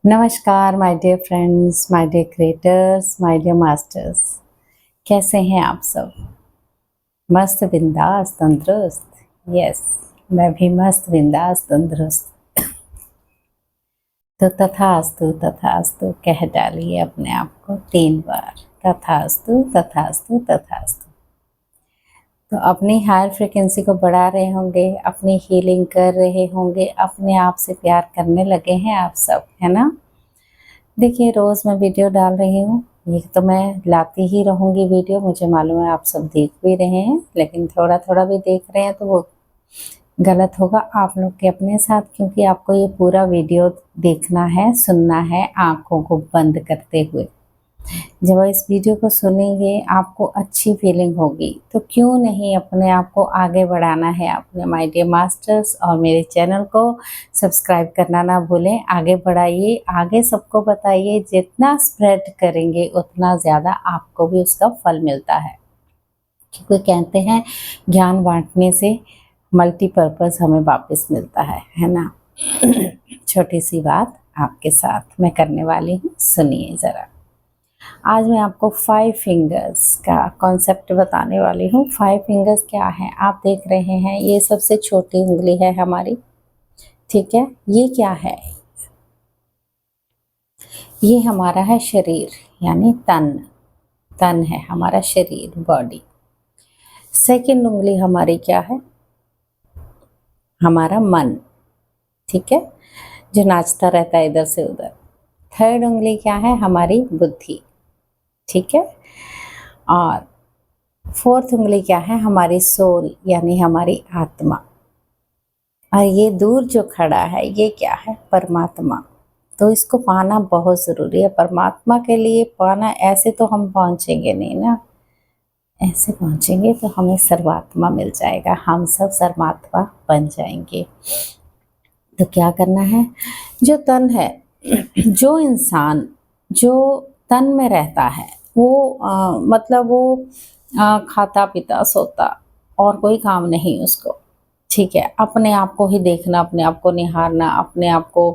नमस्कार my dear friends, my dear creators, my dear masters. कैसे हैं आप सब? मस्त बिंदास तंदुरुस्त। यस, मैं भी मस्त बिंदास तंदुरुस्त। तो तथास्तु तथास्तु कह डालिए अपने आप को 3 बार। तथास्तु तथास्तु तथास्तु। तो अपनी हायर फ्रिक्वेंसी को बढ़ा रहे होंगे, अपनी हीलिंग कर रहे होंगे, अपने आप से प्यार करने लगे हैं आप सब, है ना? देखिए, रोज़ मैं वीडियो डाल रही हूँ। ये तो मैं लाती ही रहूँगी वीडियो, मुझे मालूम है आप सब देख भी रहे हैं, लेकिन थोड़ा-थोड़ा भी देख रहे हैं तो वो गलत होगा आप लोग के अपने साथ, क्योंकि आपको ये पूरा वीडियो देखना है, सुनना है आँखों को बंद करते हुए। जब इस वीडियो को सुनेंगे आपको अच्छी फीलिंग होगी, तो क्यों नहीं अपने आप को आगे बढ़ाना है अपने माय डियर मास्टर्स। और मेरे चैनल को सब्सक्राइब करना ना भूलें, आगे बढ़ाइए, आगे सबको बताइए। जितना स्प्रेड करेंगे उतना ज़्यादा आपको भी उसका फल मिलता है, क्योंकि कहते हैं ज्ञान बांटने से मल्टीपर्पज़ हमें वापस मिलता है ना। छोटी सी बात आपके साथ मैं करने वाली हूँ, सुनिए ज़रा। आज मैं आपको 5 फिंगर्स का कॉन्सेप्ट बताने वाली हूँ। 5 फिंगर्स क्या है आप देख रहे हैं, ये सबसे छोटी उंगली है हमारी, ठीक है। ये क्या है? ये हमारा है शरीर, यानी तन। तन है हमारा शरीर, बॉडी। सेकंड उंगली हमारी क्या है? हमारा मन, ठीक है, जो नाचता रहता है इधर से उधर। थर्ड उंगली क्या है? हमारी बुद्धि, ठीक है। और फोर्थ उंगली क्या है? हमारी सोल, यानी हमारी आत्मा। और ये दूर जो खड़ा है ये क्या है? परमात्मा। तो इसको पाना बहुत ज़रूरी है। परमात्मा के लिए पाना, ऐसे तो हम पहुँचेंगे नहीं ना, ऐसे पहुँचेंगे तो हमें सर्वात्मा मिल जाएगा, हम सब सर्वात्मा बन जाएंगे। तो क्या करना है? जो तन है, जो इंसान जो तन में रहता है वो मतलब वो खाता पीता सोता और कोई काम नहीं उसको, ठीक है। अपने आप को ही देखना, अपने आप को निहारना, अपने आप को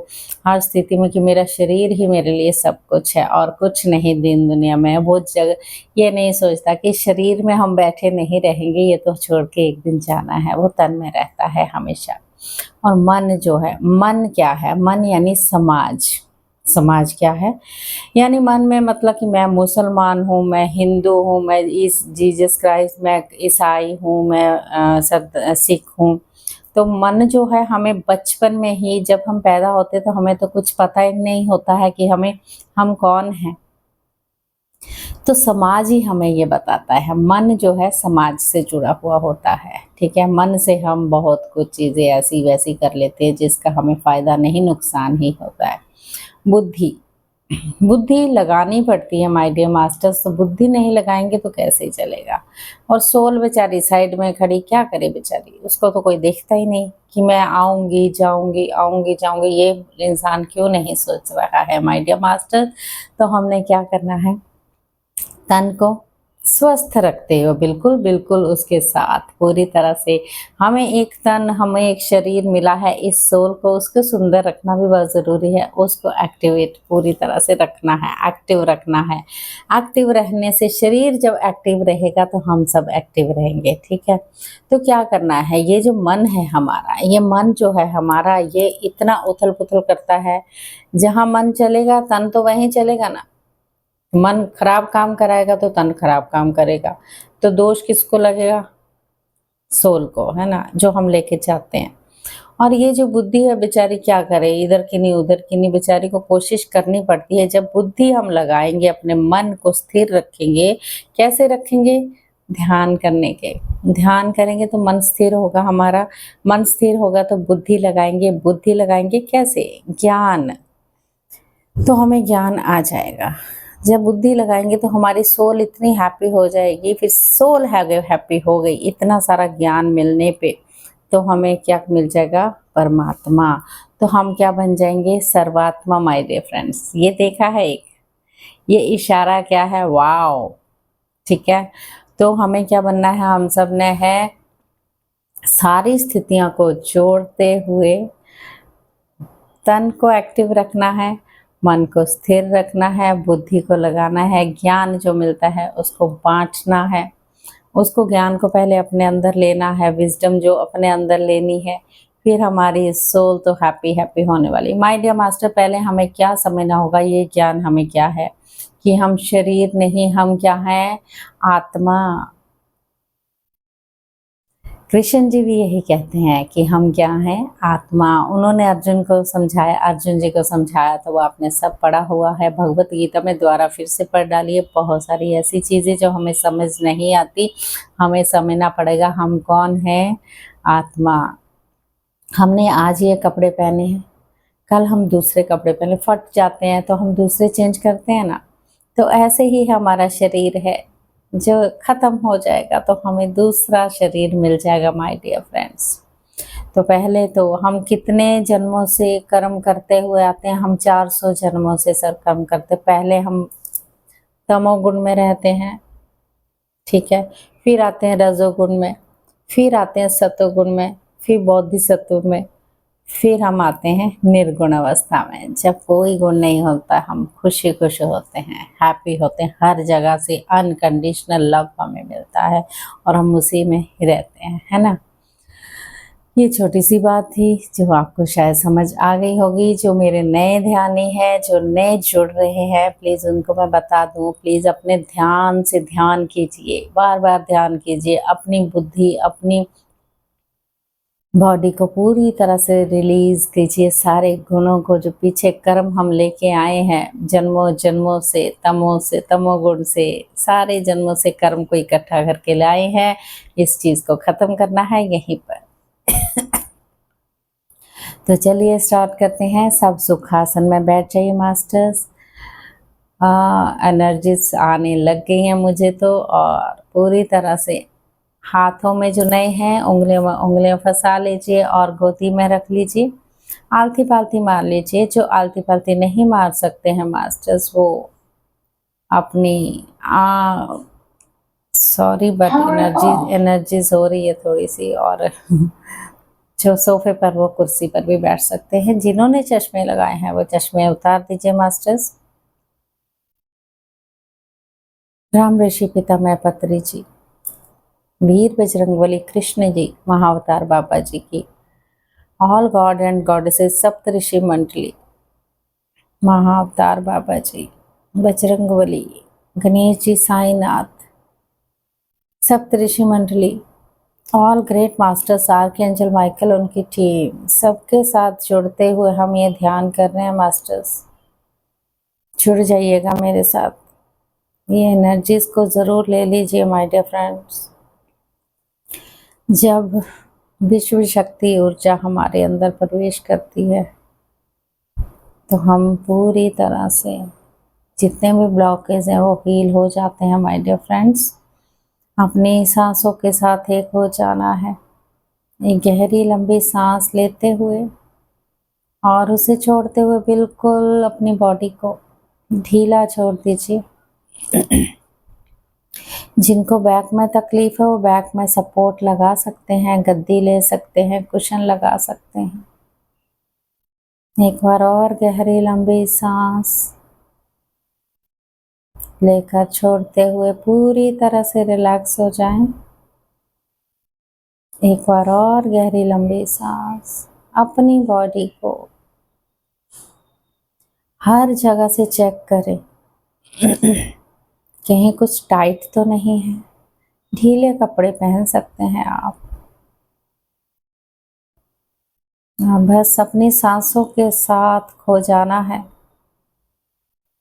हर स्थिति में कि मेरा शरीर ही मेरे लिए सब कुछ है और कुछ नहीं दिन दुनिया में। वो जगह ये नहीं सोचता कि शरीर में हम बैठे नहीं रहेंगे, ये तो छोड़ के एक दिन जाना है। वो तन में रहता है हमेशा। और मन जो है, मन क्या है? मन यानी समाज। समाज क्या है? यानी मन में मतलब कि मैं मुसलमान हूँ, मैं हिंदू हूँ, मैं इस जीसस क्राइस्ट, मैं ईसाई हूँ, मैं सिख हूँ। तो मन जो है, हमें बचपन में ही जब हम पैदा होते तो हमें तो कुछ पता ही नहीं होता है कि हम कौन हैं। तो समाज ही हमें ये बताता है। मन जो है समाज से जुड़ा हुआ होता है, ठीक है। मन से हम बहुत कुछ चीज़ें ऐसी वैसी कर लेते हैं जिसका हमें फ़ायदा नहीं, नुकसान ही होता है। बुद्धि, बुद्धि लगानी पड़ती है माय डियर मास्टर्स। तो बुद्धि नहीं लगाएंगे तो कैसे चलेगा। और सोल बेचारी साइड में खड़ी, क्या करे बेचारी, उसको तो कोई देखता ही नहीं कि मैं आऊँगी जाऊँगी, आऊँगी जाऊँगी। ये इंसान क्यों नहीं सोच रहा है माय डियर मास्टर्स। तो हमने क्या करना है? तन को स्वस्थ रखते हो, बिल्कुल बिल्कुल उसके साथ पूरी तरह से। हमें एक तन, हमें एक शरीर मिला है, इस सोल को, उसको सुंदर रखना भी बहुत ज़रूरी है। उसको एक्टिवेट पूरी तरह से रखना है, एक्टिव रखना है। एक्टिव रहने से, शरीर जब एक्टिव रहेगा तो हम सब एक्टिव रहेंगे, ठीक है। तो क्या करना है? ये जो मन है हमारा, ये मन जो है हमारा, ये इतना उथल पुथल करता है। जहाँ मन चलेगा तन तो वहीं चलेगा ना। मन खराब काम कराएगा तो तन खराब काम करेगा। तो दोष किसको लगेगा? सोल को, है ना, जो हम लेके जाते हैं। और ये जो बुद्धि है बेचारी क्या करे, इधर की नहीं उधर की नहीं, बेचारी को कोशिश करनी पड़ती है। जब बुद्धि हम लगाएंगे, अपने मन को स्थिर रखेंगे, कैसे रखेंगे? ध्यान करने के, ध्यान करेंगे तो मन स्थिर होगा हमारा। मन स्थिर होगा तो बुद्धि लगाएंगे, बुद्धि लगाएंगे कैसे? ज्ञान। तो हमें ज्ञान आ जाएगा। जब बुद्धि लगाएंगे तो हमारी सोल इतनी हैप्पी हो जाएगी, फिर सोल हैप्पी हो गई इतना सारा ज्ञान मिलने पे, तो हमें क्या मिल जाएगा? परमात्मा। तो हम क्या बन जाएंगे? सर्वात्मा माय डियर फ्रेंड्स। ये देखा है एक, ये इशारा क्या है? वाओ, ठीक है। तो हमें क्या बनना है? हम सब ने है सारी स्थितियों को जोड़ते हुए तन को एक्टिव रखना है, मन को स्थिर रखना है, बुद्धि को लगाना है, ज्ञान जो मिलता है उसको बांटना है, उसको ज्ञान को पहले अपने अंदर लेना है, विजडम जो अपने अंदर लेनी है, फिर हमारी सोल तो हैप्पी हैप्पी होने वाली। माय डियर मास्टर, पहले हमें क्या समझना होगा, ये ज्ञान हमें क्या है कि हम शरीर नहीं, हम क्या हैं, आत्मा। कृष्ण जी भी यही कहते हैं कि हम क्या हैं, आत्मा। उन्होंने अर्जुन को समझाया, अर्जुन जी को समझाया तो वो आपने सब पढ़ा हुआ है, भगवत गीता में द्वारा फिर से पढ़ डालिए। बहुत सारी ऐसी चीज़ें जो हमें समझ नहीं आती, हमें समझना पड़ेगा हम कौन हैं, आत्मा। हमने आज ये कपड़े पहने हैं, कल हम दूसरे कपड़े पहने, फट जाते हैं तो हम दूसरे चेंज करते हैं ना। तो ऐसे ही हमारा शरीर है, जो ख़त्म हो जाएगा तो हमें दूसरा शरीर मिल जाएगा माय डियर फ्रेंड्स। तो पहले तो हम कितने जन्मों से कर्म करते हुए आते हैं, हम 400 जन्मों से सर कर्म करते। पहले हम तमोगुण में रहते हैं, ठीक है, फिर आते हैं रजोगुण में, फिर आते हैं सतोगुण में, फिर बोधिसत्व में, फिर हम आते हैं निर्गुण अवस्था में। जब कोई गुण नहीं होता, हम खुशी खुश होते हैं, हैप्पी होते हैं, हर जगह से अनकंडीशनल लव हमें मिलता है और हम उसी में ही रहते हैं, है ना। ये छोटी सी बात थी जो आपको शायद समझ आ गई होगी। जो मेरे नए ध्यानी हैं, जो नए जुड़ रहे हैं, प्लीज़ उनको मैं बता दूं, प्लीज़ अपने ध्यान से ध्यान कीजिए, बार बार ध्यान कीजिए, अपनी बुद्धि, अपनी बॉडी को पूरी तरह से रिलीज कीजिए, सारे गुणों को, जो पीछे कर्म हम लेके आए हैं जन्मों जन्मों से तमोगुण से, सारे जन्मों से कर्म को इकट्ठा करके लाए हैं। इस चीज़ को ख़त्म करना है यहीं पर। तो चलिए स्टार्ट करते हैं। सब सुखासन में बैठ जाइए मास्टर्स। एनर्जीज आने लग गई हैं मुझे तो, और पूरी तरह से हाथों में जो नए हैं उंगलियां फंसा लीजिए और गोदी में रख लीजिए। आलती पालती मार लीजिए। जो आलती पालती नहीं मार सकते हैं मास्टर्स, वो अपनी सॉरी बट एनर्जीज हो रही है थोड़ी सी, और जो सोफे पर वो कुर्सी पर भी बैठ सकते हैं। जिन्होंने चश्मे लगाए हैं वो चश्मे उतार दीजिए मास्टर्स। राम ऋषि पितामह पत्री जी, वीर बजरंगबली कृष्ण जी, महाअवतार बाबा जी की, ऑल गॉड एंड गॉडेसेस, सप्तऋषि मंडली, महाअवतार बाबा जी, बजरंगबली, गणेश जी, साईनाथ, सप्तऋषि मंडली, all great masters, archangel Michael, उनकी टीम, सबके साथ जुड़ते हुए हम ये ध्यान कर रहे हैं मास्टर्स। जुड़ जाइएगा मेरे साथ, ये एनर्जीज को ज़रूर ले लीजिए माय डियर फ्रेंड्स। जब विश्व शक्ति ऊर्जा हमारे अंदर प्रवेश करती है तो हम पूरी तरह से जितने भी ब्लॉकेज हैं वो हील हो जाते हैं माय डियर फ्रेंड्स। अपनी सांसों के साथ एक हो जाना है। एक गहरी लंबी सांस लेते हुए और उसे छोड़ते हुए बिल्कुल अपनी बॉडी को ढीला छोड़ दीजिए। जिनको बैक में तकलीफ है वो बैक में सपोर्ट लगा सकते हैं, गद्दी ले सकते हैं, कुशन लगा सकते हैं। एक बार और गहरी लंबी सांस लेकर छोड़ते हुए पूरी तरह से रिलैक्स हो जाएं। एक बार और गहरी लंबी सांस। अपनी बॉडी को हर जगह से चेक करें कहीं कुछ टाइट तो नहीं है। ढीले कपड़े पहन सकते हैं आप। बस अपनी सांसों के साथ खो जाना है,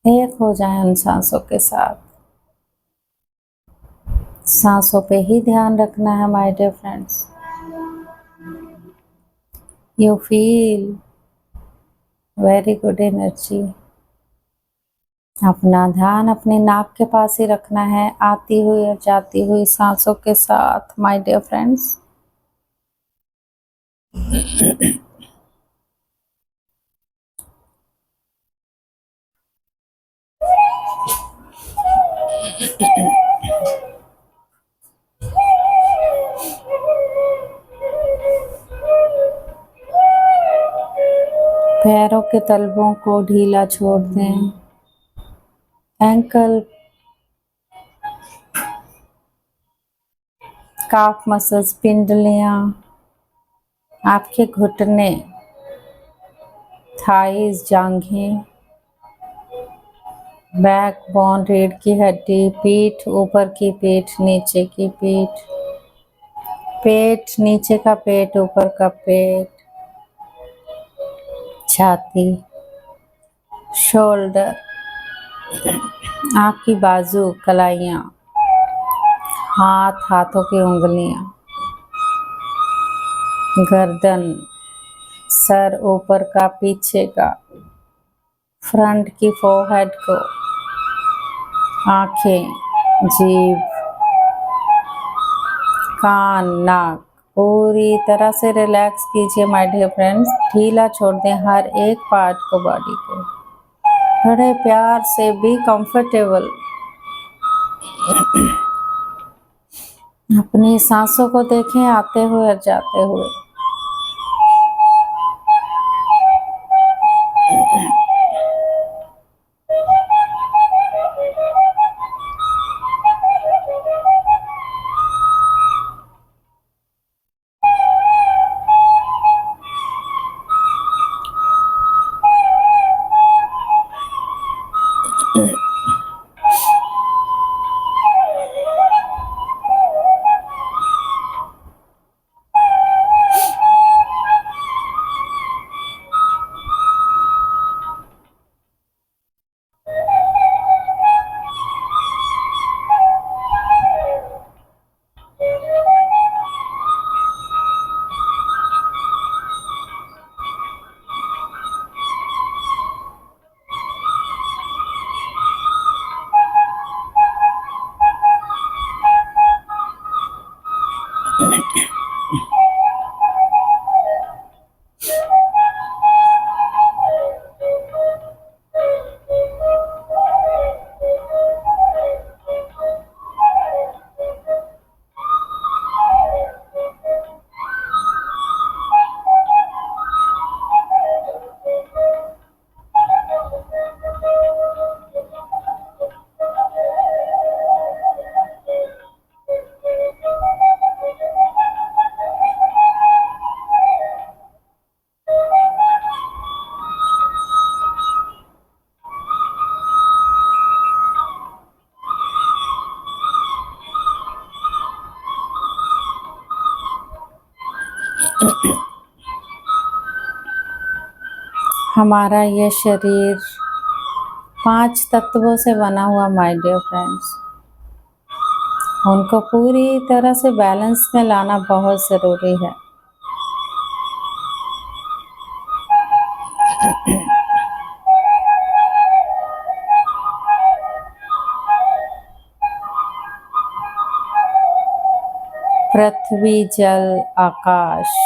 एक हो जाए उन सांसों के साथ। सांसों पे ही ध्यान रखना है my dear friends. You feel very good energy. अपना ध्यान अपने नाक के पास ही रखना है, आती हुई और जाती हुई सांसों के साथ माय डियर फ्रेंड्स। पैरों के तलवों को ढीला छोड़ दें। एंकल, काफ मसल्स, पिंडलियां, आपके घुटने, थाइज, जांघें, बैक बोन, रीढ़ की हड्डी, पीठ, ऊपर की पीठ, नीचे की पीठ, पेट, नीचे का पेट, ऊपर का पेट, छाती, शोल्डर, आपकी बाजू, कलाइयाँ, हाथ, हाथों की उंगलियां, गर्दन, सर, ऊपर का, पीछे का, फ्रंट की फोरहेड को, आंखें, जीभ, कान, नाक, पूरी तरह से रिलैक्स कीजिए माय डियर फ्रेंड्स। ढीला छोड़ दें हर एक पार्ट को बॉडी के। बड़े प्यार से बी कंफर्टेबल। अपनी सांसों को देखें आते हुए और जाते हुए। हमारा ये शरीर 5 तत्वों से बना हुआ माय डियर फ्रेंड्स, उनको पूरी तरह से बैलेंस में लाना बहुत ज़रूरी है। पृथ्वी, जल, आकाश,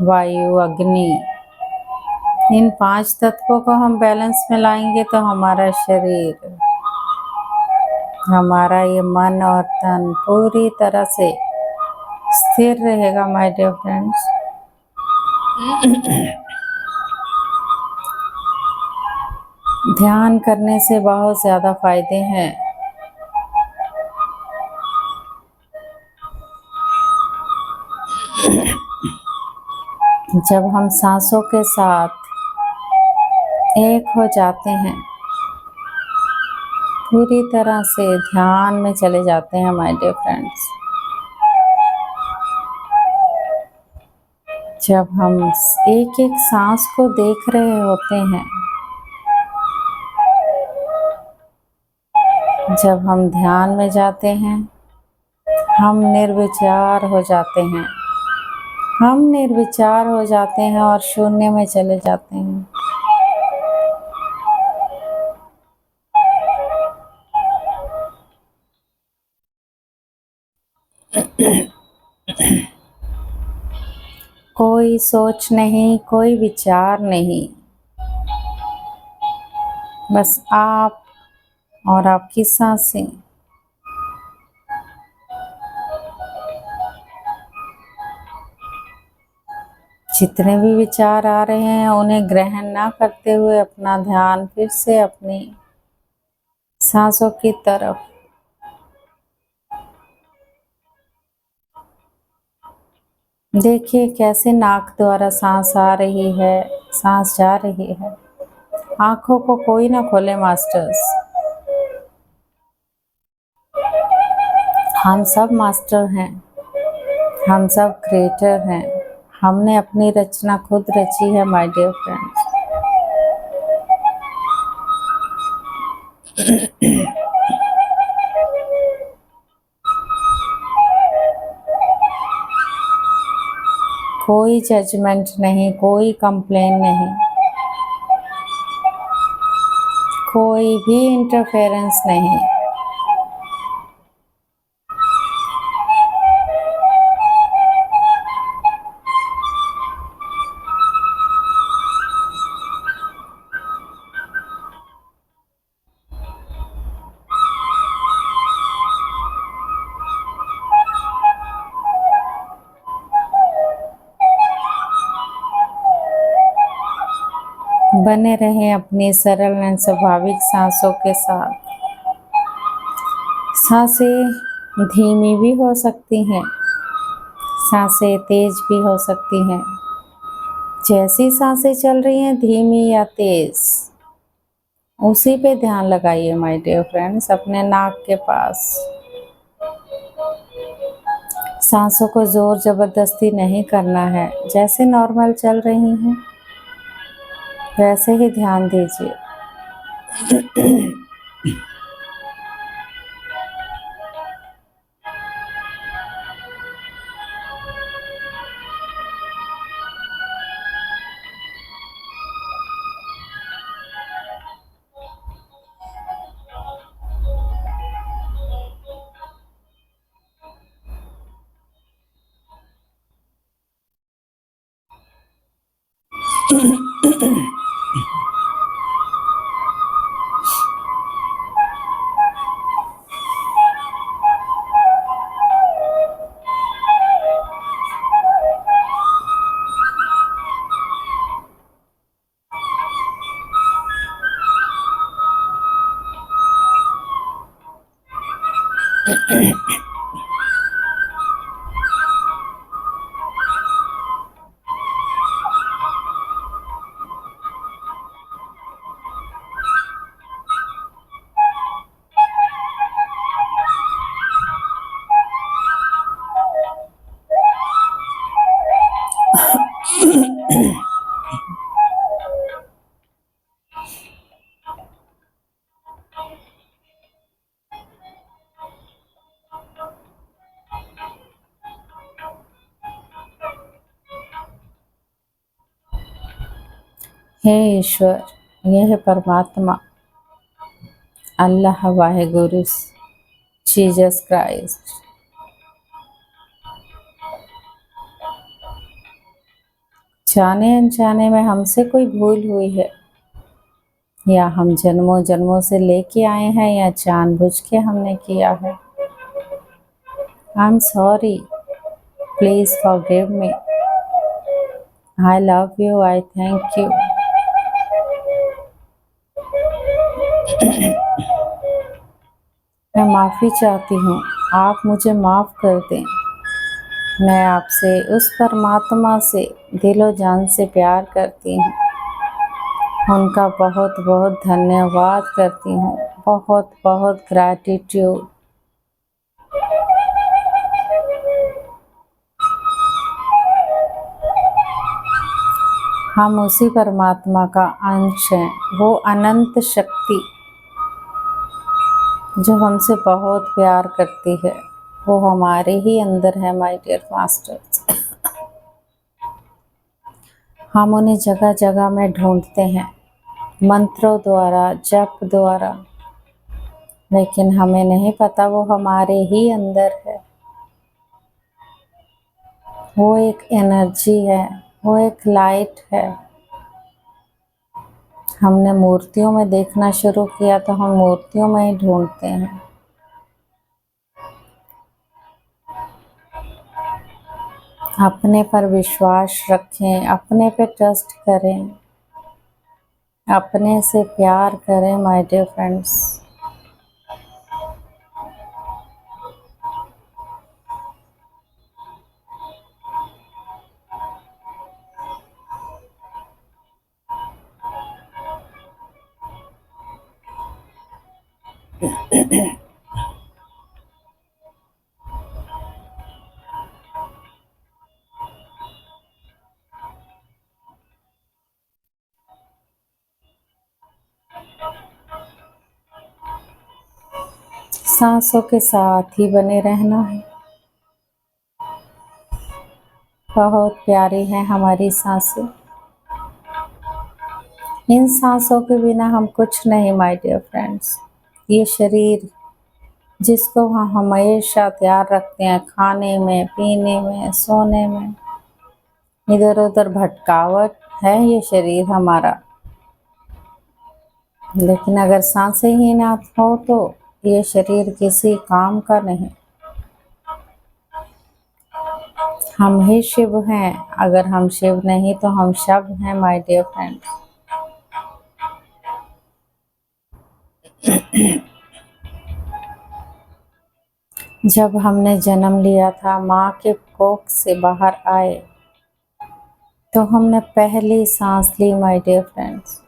वायु, अग्नि, इन 5 तत्वों को हम बैलेंस में लाएंगे तो हमारा शरीर, हमारा ये मन और तन पूरी तरह से स्थिर रहेगा माय डियर फ्रेंड्स। ध्यान करने से बहुत ज़्यादा फायदे हैं। जब हम सांसों के साथ एक हो जाते हैं, पूरी तरह से ध्यान में चले जाते हैं माय डियर फ्रेंड्स, जब हम एक एक सांस को देख रहे होते हैं, जब हम ध्यान में जाते हैं, हम निर्विचार हो जाते हैं, हम निर्विचार हो जाते हैं और शून्य में चले जाते हैं। कोई सोच नहीं, कोई विचार नहीं, बस आप और आपकी सांसें। जितने भी विचार आ रहे हैं उन्हें ग्रहण ना करते हुए अपना ध्यान फिर से अपनी सांसों की तरफ देखिए, कैसे नाक द्वारा सांस आ रही है, सांस जा रही है। आंखों को कोई ना खोले मास्टर्स, हम सब मास्टर हैं, हम सब क्रिएटर हैं। हमने अपनी रचना खुद रची है माय डियर फ्रेंड्स। कोई जजमेंट नहीं, कोई कंप्लेन नहीं, कोई भी इंटरफेरेंस नहीं। बने रहें अपनी सरल एंड स्वाभाविक सांसों के साथ। सांसें धीमी भी हो सकती हैं, सांसें तेज भी हो सकती हैं। जैसी सांसें चल रही हैं, धीमी या तेज, उसी पे ध्यान लगाइए माय डियर फ्रेंड्स, अपने नाक के पास। सांसों को जोर जबरदस्ती नहीं करना है, जैसे नॉर्मल चल रही हैं वैसे ही ध्यान दीजिए। हे ईश्वर, यह परमात्मा, अल्लाह वाहेगुरु, जीसस क्राइस्ट, जाने अनजाने में हमसे कोई भूल हुई है या हम जन्मों जन्मों से लेके आए हैं या जानबूझ के हमने किया है, I am sorry, please forgive me, I love you, I thank you. मैं माफ़ी चाहती हूँ, आप मुझे माफ़ कर दें। मैं आपसे, उस परमात्मा से दिलो जान से प्यार करती हूँ, उनका बहुत बहुत धन्यवाद करती हूँ, बहुत बहुत ग्रैटिट्यूड। हम उसी परमात्मा का अंश हैं, वो अनंत शक्ति जो हमसे बहुत प्यार करती है, वो हमारे ही अंदर है माय डियर मास्टर्स। हम उन्हें जगह जगह में ढूंढते हैं, मंत्रों द्वारा, जप द्वारा, लेकिन हमें नहीं पता वो हमारे ही अंदर है। वो एक एनर्जी है, वो एक लाइट है। हमने मूर्तियों में देखना शुरू किया तो हम मूर्तियों में ही ढूंढते हैं। अपने पर विश्वास रखें, अपने पे ट्रस्ट करें, अपने से प्यार करें माय डियर फ्रेंड्स। सांसों के साथ ही बने रहना है। बहुत प्यारी है हमारी सांसें। इन सांसों के बिना हम कुछ नहीं माय डियर फ्रेंड्स। ये शरीर जिसको हम हमेशा तैयार रखते हैं, खाने में, पीने में, सोने में, इधर उधर भटकावट है ये शरीर हमारा। लेकिन अगर सांसें ही ना हो तो ये शरीर किसी काम का नहीं। हम ही शिव हैं, अगर हम शिव नहीं तो हम शव हैं माय डियर फ्रेंड्स। जब हमने जन्म लिया था, माँ के कोख से बाहर आए, तो हमने पहली सांस ली माय डियर फ्रेंड्स।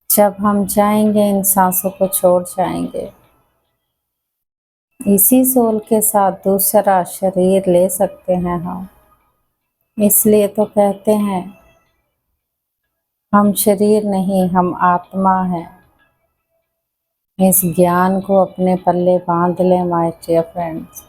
जब हम जाएंगे इन सांसों को छोड़ जाएंगे। इसी सोल के साथ दूसरा शरीर ले सकते हैं हम। इसलिए तो कहते हैं हम शरीर नहीं, हम आत्मा हैं। इस ज्ञान को अपने पल्ले बांध लें माय डियर फ्रेंड्स।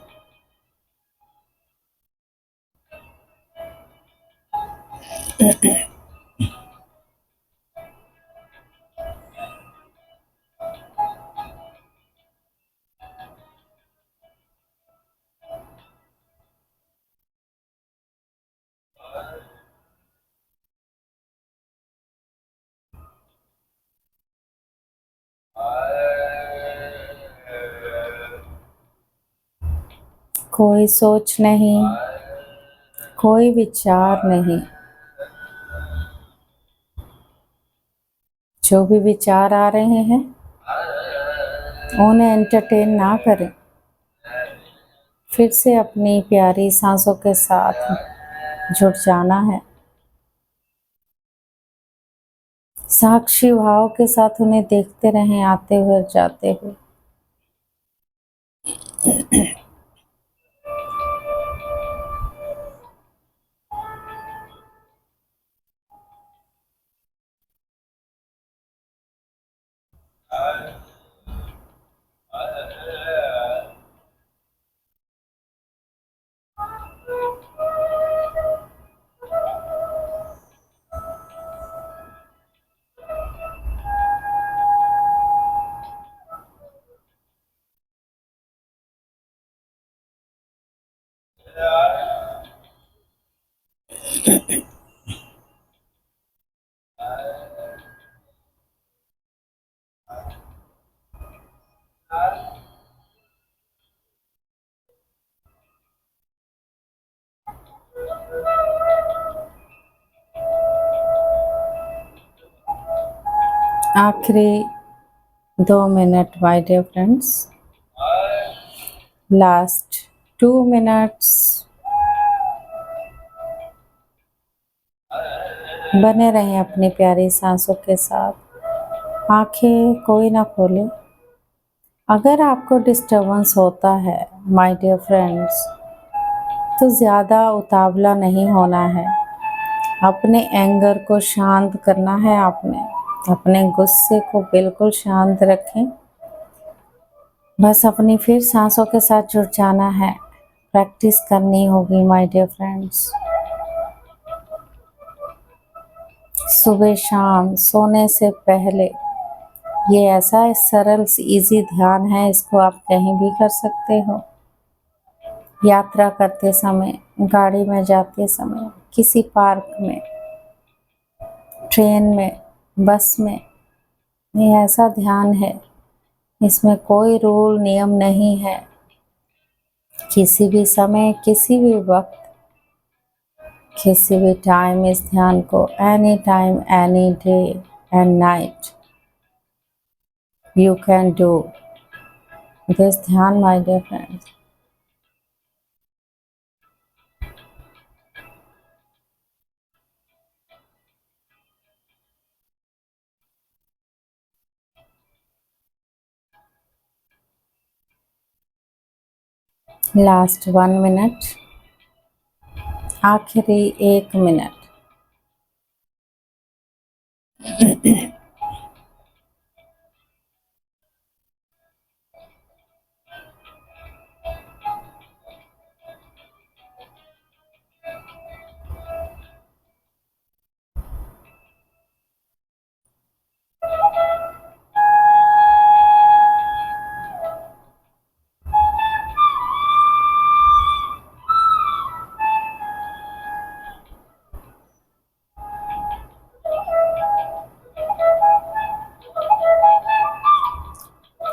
कोई सोच नहीं, कोई विचार नहीं। जो भी विचार आ रहे हैं उन्हें एंटरटेन ना करें। फिर से अपनी प्यारी सांसों के साथ जुड़ जाना है। साक्षी भाव के साथ उन्हें देखते रहें, आते हुए जाते हुए। आखिरी 2 minute my dear friends. Last 2 minutes बने रहें अपनी प्यारी सांसों के साथ। आंखें कोई ना खोले। अगर आपको डिस्टर्बेंस होता है माय डियर फ्रेंड्स, तो ज़्यादा उतावला नहीं होना है। अपने एंगर को शांत करना है आपने। अपने गुस्से को बिल्कुल शांत रखें। बस अपनी फिर सांसों के साथ जुड़ जाना है। प्रैक्टिस करनी होगी माय डियर फ्रेंड्स। सुबह शाम सोने से पहले ये ऐसा सरल इजी ध्यान है, इसको आप कहीं भी कर सकते हो। यात्रा करते समय, गाड़ी में जाते समय, किसी पार्क में, ट्रेन में, बस में, ये ऐसा ध्यान है, इसमें कोई रूल नियम नहीं है। किसी भी समय, किसी भी वक्त, किसी भी टाइम इस ध्यान को, any time, any day and night, you can do this ध्यान, my dear friends. Last 1 minute, आखिरी 1 मिनट।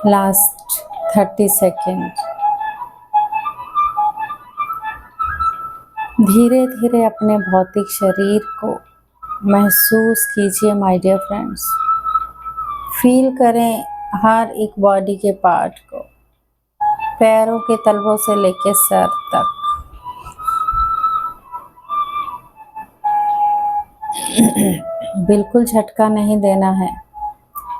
Last 30 second. धीरे धीरे अपने भौतिक शरीर को महसूस कीजिए माय डियर फ्रेंड्स। फील करें हर एक बॉडी के पार्ट को, पैरों के तलवों से लेकर सर तक। बिल्कुल झटका नहीं देना है।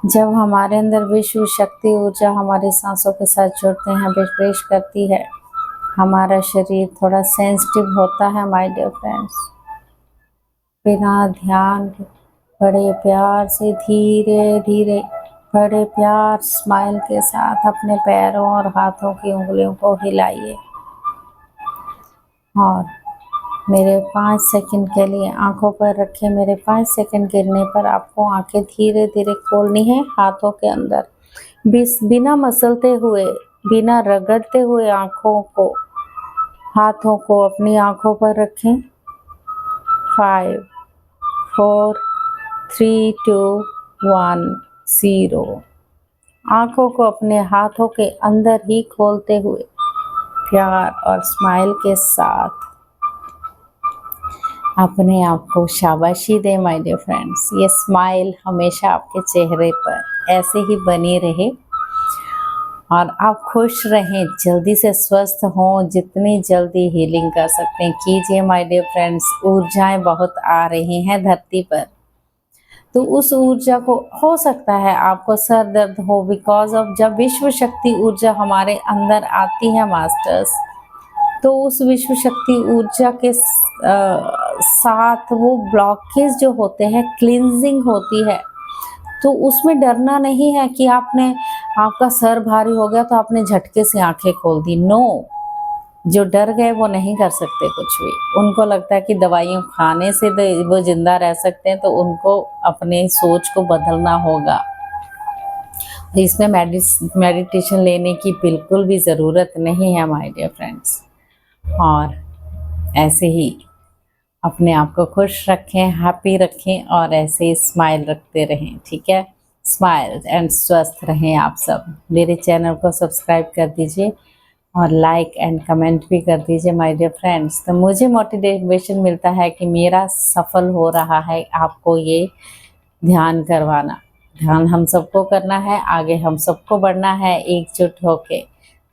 जब हमारे अंदर विश्व शक्ति ऊर्जा हमारी सांसों के साथ जुड़ते हैं, प्रवेश करती है, हमारा शरीर थोड़ा सेंसिटिव होता है माय डियर फ्रेंड्स। बिना ध्यान के बड़े प्यार से धीरे धीरे, बड़े प्यार स्माइल के साथ अपने पैरों और हाथों की उंगलियों को हिलाइए और मेरे 5 सेकंड के लिए आंखों पर रखें। मेरे 5 सेकंड गिरने पर आपको आंखें धीरे धीरे खोलनी है। हाथों के अंदर बिना मसलते हुए, बिना रगड़ते हुए आंखों को, हाथों को अपनी आंखों पर रखें। 5 4 3 2 1 0। आंखों को अपने हाथों के अंदर ही खोलते हुए प्यार और स्माइल के साथ अपने आप को शाबाशी दें माय डियर फ्रेंड्स। ये स्माइल हमेशा आपके चेहरे पर ऐसे ही बनी रहे और आप खुश रहें, जल्दी से स्वस्थ हों, जितनी जल्दी हीलिंग कर सकते हैं कीजिए माय डियर फ्रेंड्स। ऊर्जाएं बहुत आ रही हैं धरती पर, तो उस ऊर्जा को, हो सकता है आपको सर दर्द हो बिकॉज ऑफ, जब विश्व शक्ति ऊर्जा हमारे अंदर आती है मास्टर्स, तो उस विश्व शक्ति ऊर्जा के साथ वो ब्लॉकेज जो होते हैं, क्लींजिंग होती है। तो उसमें डरना नहीं है कि आपका सर भारी हो गया तो आपने झटके से आंखें खोल दी। नो, जो डर गए वो नहीं कर सकते कुछ भी। उनको लगता है कि दवाइयाँ खाने से वो जिंदा रह सकते हैं, तो उनको अपने सोच को बदलना होगा। इसमें मेडिटेशन लेने की बिल्कुल भी ज़रूरत नहीं है माय डियर फ्रेंड्स। और ऐसे ही अपने आप को खुश रखें, हैप्पी रखें और ऐसे ही स्माइल रखते रहें, ठीक है। स्माइल एंड स्वस्थ रहें आप सब। मेरे चैनल को सब्सक्राइब कर दीजिए और लाइक एंड कमेंट भी कर दीजिए माय डियर फ्रेंड्स। तो मुझे मोटिवेशन मिलता है कि मेरा सफल हो रहा है आपको ये ध्यान करवाना। ध्यान हम सबको करना है, आगे हम सबको बढ़ना है, एकजुट होके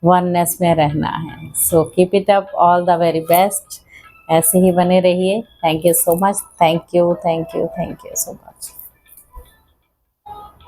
वननेस में रहना है। So keep it up, all the very best. ऐसे ही बने रहिए। Thank you so much. Thank you so much.